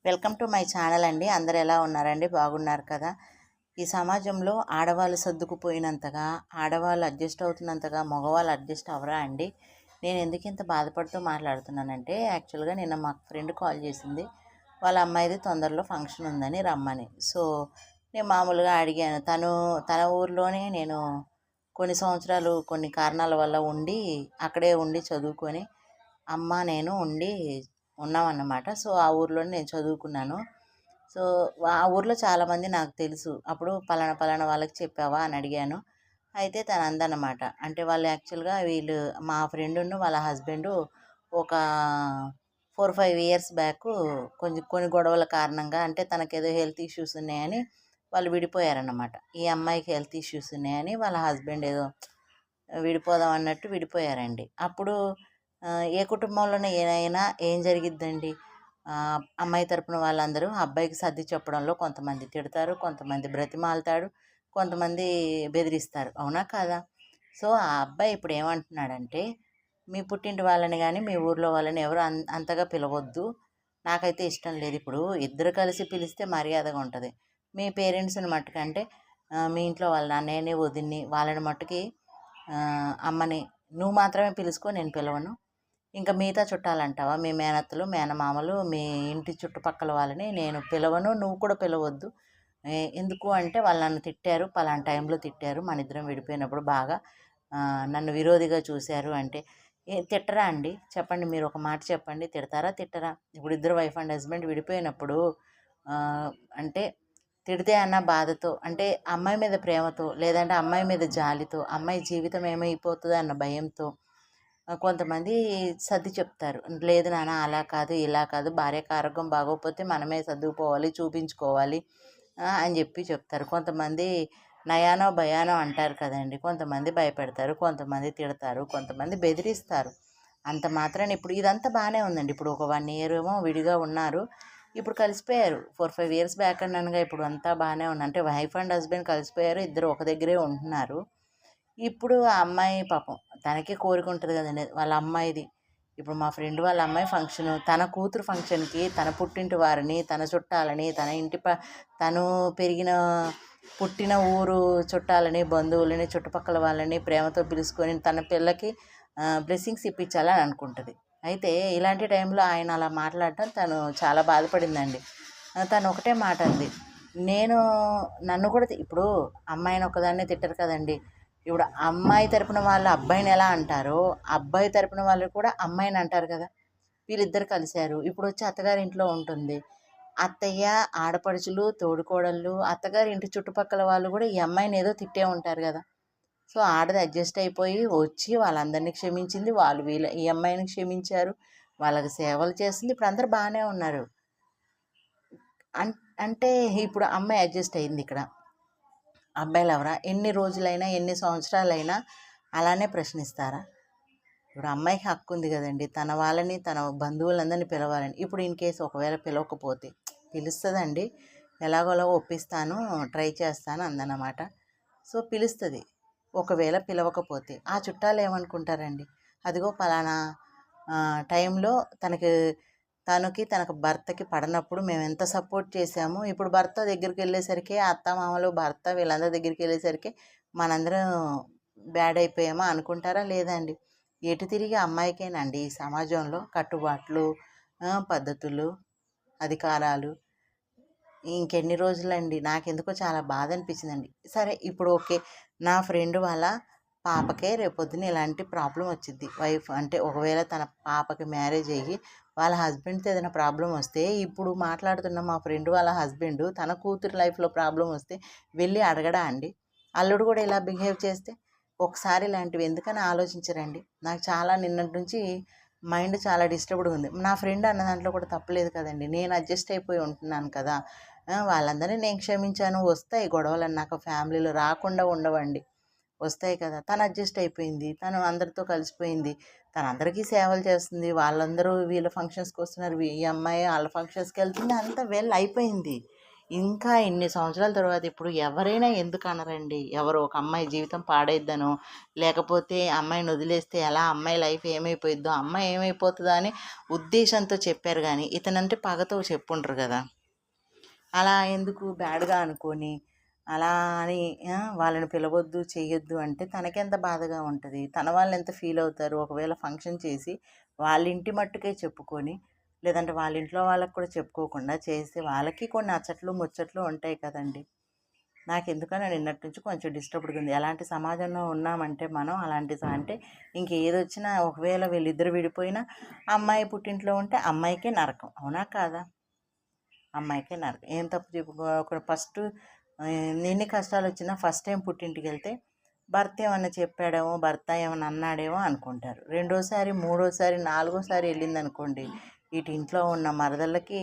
Welcome to my channel అండి. అందరు ఎలా ఉన్నారండి? బాగున్నారు కదా? ఈ సమాజంలో ఆడవాళ్ళు సర్దుకుపోయినంతగా, ఆడవాళ్ళు అడ్జస్ట్ అవుతున్నంతగా మగవాళ్ళు అడ్జస్ట్ అవ్వరా అండి? నేను ఎందుకు ఇంత బాధపడుతూ మాట్లాడుతున్నానంటే, యాక్చువల్గా నిన్న మా ఫ్రెండ్ కాల్ చేసింది. వాళ్ళ అమ్మాయిది తొందరలో ఫంక్షన్ ఉందని రమ్మని. సో నేను మామూలుగా అడిగాను. తన ఊర్లోనే నేను కొన్ని సంవత్సరాలు కొన్ని కారణాల వల్ల ఉండి, అక్కడే ఉండి చదువుకొని నేను ఉన్నామన్నమాట. సో ఆ ఊర్లోనే నేను చదువుకున్నాను. సో ఆ ఊర్లో చాలామంది నాకు తెలుసు. అప్పుడు పలానా పలానా వాళ్ళకి చెప్పావా అని అడిగాను. అయితే తను అందనమాట. అంటే వాళ్ళు యాక్చువల్గా మా ఫ్రెండును వాళ్ళ హస్బెండు ఒక 4-5 ఇయర్స్ బ్యాక్ కొన్ని గొడవల కారణంగా, అంటే తనకేదో హెల్త్ ఇష్యూస్ ఉన్నాయని వాళ్ళు విడిపోయారన్నమాట. ఈ అమ్మాయికి హెల్త్ ఇష్యూస్ ఉన్నాయని వాళ్ళ హస్బెండ్ ఏదో విడిపోదాం అన్నట్టు విడిపోయారండి. అప్పుడు ఏ కుటుంబంలోనే ఏదైనా ఏం జరిగిద్దండి, అమ్మాయి తరపున వాళ్ళందరూ అబ్బాయికి సర్ది చెప్పడంలో కొంతమంది తిడతారు, కొంతమంది బ్రతిమాలుతాడు, కొంతమంది బెదిరిస్తారు. అవునా కాదా? సో ఆ అబ్బాయి ఇప్పుడు ఏమంటున్నాడంటే, మీ పుట్టింటి వాళ్ళని కానీ మీ ఊర్లో వాళ్ళని ఎవరు అంతగా పిలవద్దు, నాకైతే ఇష్టం లేదు. ఇప్పుడు ఇద్దరు కలిసి పిలిస్తే మర్యాదగా ఉంటుంది. మీ పేరెంట్స్ని మట్టుకంటే మీ ఇంట్లో వాళ్ళ అన్నయ్యని వదిన్ని వాళ్ళని మట్టుకి అమ్మని నువ్వు మాత్రమే పిలుచుకో, నేను పిలవను. ఇంకా మిగతా చుట్టాలంటావా, మీ మేనత్తలు మేనమామలు మీ ఇంటి చుట్టుపక్కల వాళ్ళని నేను పిలవను, నువ్వు కూడా పిలవద్దు. ఎందుకు అంటే వాళ్ళు నన్ను తిట్టారు, పలానా టైంలో తిట్టారు, మన ఇద్దరం విడిపోయినప్పుడు బాగా నన్ను విరోధిగా చూశారు అంటే. తిట్టరా అండి? చెప్పండి, మీరు ఒక మాట చెప్పండి, తిడతారా తిట్టరా? ఇప్పుడు ఇద్దరు వైఫ్ అండ్ హస్బెండ్ విడిపోయినప్పుడు అంటే తిడితే అన్న బాధతో, అంటే అమ్మాయి మీద ప్రేమతో, లేదంటే అమ్మాయి మీద జాలితో, అమ్మాయి జీవితం ఏమైపోతుందో అన్న భయంతో కొంతమంది సర్ది చెప్తారు. లేదు నాన్న అలా కాదు, ఇలా కాదు, భార్యకు ఆరోగ్యం బాగోకపోతే మనమే సర్దుకుపోవాలి, చూపించుకోవాలి అని చెప్తారు. కొంతమంది నయానో భయానో అంటారు కదండి. కొంతమంది భయపెడతారు, కొంతమంది తిడతారు, కొంతమంది బెదిరిస్తారు. అంత మాత్రాన ఇప్పుడు ఇదంతా బాగానే ఉందండి. ఇప్పుడు ఒక 1 ఇయర్ ఏమో విడిగా ఉన్నారు, ఇప్పుడు కలిసిపోయారు. 4-5 ఇయర్స్ బ్యాక్ అనగా ఇప్పుడు అంతా బాగానే ఉంది. అంటే వైఫ్ అండ్ హస్బెండ్ కలిసిపోయారు, ఇద్దరు ఒక దగ్గరే ఉంటున్నారు. ఇప్పుడు ఆ అమ్మాయి పాపం తనకే కోరిక ఉంటుంది కదండి వాళ్ళ అమ్మాయిది. ఇప్పుడు మా ఫ్రెండ్ వాళ్ళ అమ్మాయి ఫంక్షను, తన కూతురు ఫంక్షన్కి తన పుట్టింటి వారిని, తన చుట్టాలని, తను పెరిగిన పుట్టిన ఊరు చుట్టాలని, బంధువులని, చుట్టుపక్కల వాళ్ళని ప్రేమతో పిలుచుకొని తన పిల్లకి బ్లెస్సింగ్స్ ఇప్పించాలని అనుకుంటుంది. అయితే ఇలాంటి టైంలో ఆయన అలా మాట్లాడటం తను చాలా బాధపడిందండి. తను ఒకటే మాట అంది, నన్ను కూడా ఇప్పుడు అమ్మాయిని ఒకదాన్నే తిట్టరు కదండి. ఇప్పుడు అమ్మాయి తరపున వాళ్ళు అబ్బాయిని ఎలా అంటారో, అబ్బాయి తరపున వాళ్ళు కూడా అమ్మాయిని అంటారు కదా. వీళ్ళిద్దరు కలిశారు, ఇప్పుడు వచ్చి అత్తగారి ఇంట్లో ఉంటుంది. అత్తయ్య, ఆడపడుచులు, తోడుకోడళ్ళు, అత్తగారి ఇంటి చుట్టుపక్కల వాళ్ళు కూడా ఈ అమ్మాయిని ఏదో తిట్టే ఉంటారు కదా. సో ఆడది అడ్జస్ట్ అయిపోయి వచ్చి వాళ్ళందరినీ క్షమించింది, వాళ్ళు ఈ అమ్మాయిని క్షమించారు, వాళ్ళకి సేవలు చేస్తుంది, ఇప్పుడు అందరు బాగానే ఉన్నారు. అంటే ఇప్పుడు అమ్మాయి అడ్జస్ట్ అయింది ఇక్కడ. అబ్బాయిలు ఎవరా ఎన్ని రోజులైనా ఎన్ని సంవత్సరాలైనా అలానే ప్రశ్నిస్తారా? ఇప్పుడు అమ్మాయికి హక్కు ఉంది కదండి, తన వాళ్ళని తన బంధువులందరినీ పిలవాలని. ఇప్పుడు ఇన్ కేసు ఒకవేళ పిలవకపోతే, పిలుస్తుందండి, ఎలాగోలా ఒప్పిస్తాను, ట్రై చేస్తాను అందనమాట. సో పిలుస్తుంది. ఒకవేళ పిలవకపోతే ఆ చుట్టాలు ఏమనుకుంటారండి? అదిగో పలానా టైంలో తనకు భర్తకి పడనప్పుడు మేము ఎంత సపోర్ట్ చేసాము, ఇప్పుడు భర్త దగ్గరికి వెళ్ళేసరికి అత్త మామలు భర్త వీళ్ళందరి దగ్గరికి వెళ్ళేసరికి మనందరం బ్యాడ్ అయిపోయామా అనుకుంటారా? లేదండి. ఎటు తిరిగి అమ్మాయికేనండి ఈ సమాజంలో కట్టుబాట్లు, పద్ధతులు, అధికారాలు. ఇంకెన్ని రోజులండి? నాకెందుకో చాలా బాధ అనిపించిందండి. సరే ఇప్పుడు ఓకే, నా ఫ్రెండ్ వాళ్ళ పాపకే రేపొద్దున ఇలాంటి ప్రాబ్లం వచ్చింది. వైఫ్ అంటే ఒకవేళ తన పాపకి మ్యారేజ్ అయ్యి వాళ్ళ హస్బెండ్తో ఏదైనా ప్రాబ్లం వస్తే, ఇప్పుడు మాట్లాడుతున్న మా ఫ్రెండ్ వాళ్ళ హస్బెండ్ తన కూతురు లైఫ్లో ప్రాబ్లం వస్తే వెళ్ళి అడగడా అండి? అల్లుడు కూడా ఇలా బిహేవ్ చేస్తే ఒకసారి ఇలాంటివి ఎందుకని ఆలోచించరండి? నాకు చాలా నిన్నటి నుంచి మైండ్ చాలా డిస్టర్బ్డ్గా ఉంది. నా ఫ్రెండ్ అన్న దాంట్లో కూడా తప్పలేదు కదండి, నేను అడ్జస్ట్ అయిపోయి ఉంటున్నాను కదా. వాళ్ళందరినీ నేను క్షమించాను. వస్తాయి గొడవలు అన్నాక, ఫ్యామిలీలో రాకుండా ఉండవండి, వస్తాయి కదా. తను అడ్జస్ట్ అయిపోయింది, తను అందరితో కలిసిపోయింది, తను అందరికీ సేవలు చేస్తుంది, వాళ్ళందరూ వీళ్ళ ఫంక్షన్స్కి వస్తున్నారు, ఈ అమ్మాయి వాళ్ళ ఫంక్షన్స్కి వెళ్తుంది, అంతా వెల్ అయిపోయింది. ఇంకా ఇన్ని సంవత్సరాల తర్వాత ఇప్పుడు ఎవరైనా ఎందుకు అనరండి? ఎవరో ఒక అమ్మాయి జీవితం పాడైద్దనో, లేకపోతే అమ్మాయిని వదిలేస్తే ఎలా, అమ్మాయి లైఫ్ ఏమైపోయిద్దో, అమ్మాయి ఏమైపోతుందో అని ఉద్దేశంతో చెప్పారు గానీ, ఇతనంటే పగతో చెప్పుండరు గదా! అలా ఎందుకు బ్యాడ్‌గా అనుకోని, అలా అని వాళ్ళని పిలవద్దు, చెయ్యొద్దు అంటే తనకెంత బాధగా ఉంటది. తన వాళ్ళెంత ఫీలవుతారు. ఒకవేళ ఫంక్షన్ చేసి వాళ్ళింటి మట్టుకే చెప్పుకొని, లేదంటే వాళ్ళ ఇంట్లో వాళ్ళకి కూడా చెప్పుకోకుండా చేస్తే వాళ్ళకి కొన్ని అచ్చట్లు, ముచ్చట్లు ఉంటాయి కదండీ! నాకెందుకనో నిన్నటి నుంచి కొంచెం డిస్టర్బ్డ్‌గా ఉంది. ఎలాంటి సమాజంలో ఉన్నామంటే మనం అలాంటి అంటే ఇంకేదొచ్చినా ఒకవేళ వీళ్ళిద్దరు విడిపోయినా అమ్మాయి పుట్టింట్లో ఉంటే అమ్మాయికే నరకం. అవునా కాదా? అమ్మాయికే నరకం. ఏం తప్పు చెప్పుకో ఒక ఫస్ట్ ఎన్ని కష్టాలొచ్చినా ఫస్ట్ టైం పుట్టింటికెళ్తే భర్త ఏమన్నా చెప్పాడేమో, భర్త ఏమన్నా అన్నాడేమో అనుకుంటారు. రెండోసారి, మూడోసారి, నాలుగోసారి ఎళ్ళిందనుకోండి, ఇటు ఇంట్లో ఉన్న మరదళ్ళకి,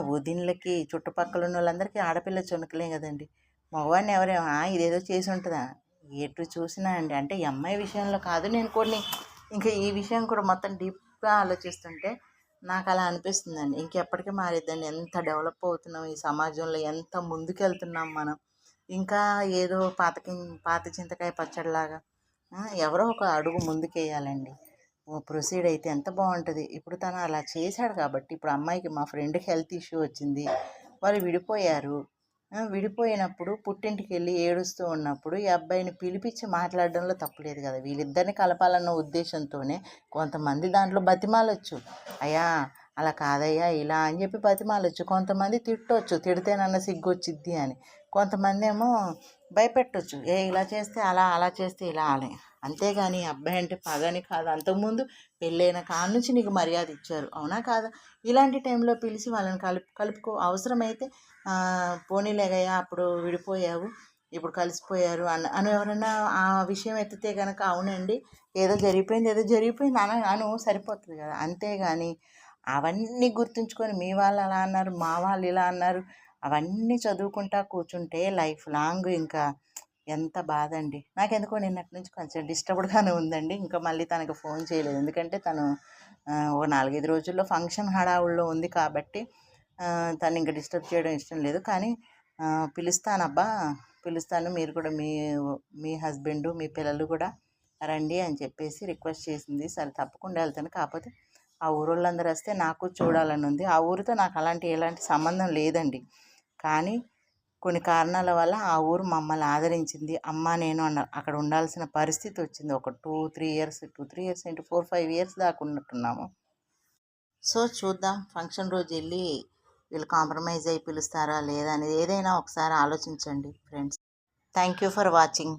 వదినలకి, చుట్టుపక్కలున్నోళ్ళందరికీ ఆడపిల్ల చునకలే గదండీ! మగవాడిని ఎవరేమో ఇదేదో చేసుంటదా? ఎటు చూసినా అండి. అంటే ఈ అమ్మాయి విషయంలో కాదు నేను కొన్ని ఇంకా ఈ విషయం కూడా మొత్తం డీప్‌గా ఆలోచిస్తుంటే నాకలా అనిపిస్తుందండి. ఇంకెప్పటికి మారిద్దండి. ఎంత డెవలప్ అవుతున్నాం ఈ సమాజంలో, ఎంత ముందుకెళ్తున్నాం మనం. ఇంకా ఏదో పాత చింతకాయ పచ్చడిలాగా ఎవరో ఒక అడుగు ముందుకేయాలండి. ప్రొసీడ్ అయితే ఎంత బావుంటది. ఇప్పుడు తను అలా చేశాడు కాబట్టి ఇప్పుడు అమ్మాయికి మా ఫ్రెండ్‌కి హెల్త్ ఇష్యూ వచ్చింది. వాళ్ళు విడిపోయారు. విడిపోయినప్పుడు పుట్టింటికెళ్ళి ఏడుస్తూ ఉన్నప్పుడు ఈ అబ్బాయిని పిలిపిచ్చి మాట్లాడడంలో తప్పులేదు గదా! వీళ్ళిద్దరిని కలపాలన్న ఉద్దేశంతోనే కొంతమంది దాంట్లో బతిమాలొచ్చు. అయ్యా! అలా కాదయ్యా! ఇలా అని చెప్పి బతిమాలొచ్చు. కొంతమంది తిట్టొచ్చు. తిడితేనన్నా సిగ్గొచ్చిద్ది అని. కొంతమందేమో భయపెట్టొచ్చు. ఇలా చేస్తే అలా, అలా చేస్తే ఇలా అని. అంతేగాని అబ్బాయి అంటే పగని కాదు. అంతకుముందు పెళ్ళైన కాడ్నుంచి నీకు మర్యాద ఇచ్చారు. అవునా కాదా? ఇలాంటి టైంలో పిలిచి వాళ్ళని కలుపుకో అవసరమైతే పోనీలేగయ్యా అప్పుడు విడిపోయావు. ఇప్పుడు కలిసిపోయారు అని ఎవరన్నా ఆ విషయం ఎత్తితే గనక అవునండి. ఏదో జరిగిపోయింది అను సరిపోతది గదా! అంతేగాని అవన్నీ గుర్తుంచుకొని మీ వాళ్ళు అలా అన్నారు, మా వాళ్ళు ఇలా అన్నారు, అవన్నీ చదువుకుంటా కూర్చుంటే లైఫ్ లాంగ్ ఇంకా ఎంత బాధండి. నాకెందుకో నిన్నటి నుంచి కొంచెం డిస్టర్బ్డ్‌గానే ఉందండి. ఇంకా మళ్ళీ తనకి ఫోన్ చేయలేదు. ఎందుకంటే తను ఓ 4, 5 రోజుల్లో ఫంక్షన్ హడావుడిలో ఉంది కాబట్టి తననింక డిస్టర్బ్ చేయడం ఇష్టం లేదు. కానీ పిలుస్తానబ్బా! పిలుస్తాను. మీరు కూడా మీ హస్బెండు, మీ పిల్లలు కూడా రండి అని చెప్పేసి రిక్వెస్ట్ చేసింది. సరే తప్పకుండా వెళ్తాను. కాకపోతే ఆ ఊరోళ్ళందరూ వస్తే నాకు చూడాలని ఉంది. ఆ ఊరితో నాకు ఎలాంటి సంబంధం లేదండి. కానీ కొన్ని కారణాల వల్ల ఆ ఊరు మమ్మల్ని ఆదరించింది. అమ్మ, నేను అక్కడ ఉండాల్సిన పరిస్థితి వచ్చింది. ఒక 2, 3 ఇయర్స్ 2, 3 ఇయర్స్ ఏంటి 4, 5 ఇయర్స్ దాకా ఉన్నట్టున్నాము. సో చూద్దాం ఫంక్షన్ రోజు వెళ్ళి వీళ్ళు కాంప్రమైజ్ అయ్యి పిలుస్తారా లేదా అనేది ఏదైనా ఒకసారి ఆలోచించండి friends. Thank you for watching.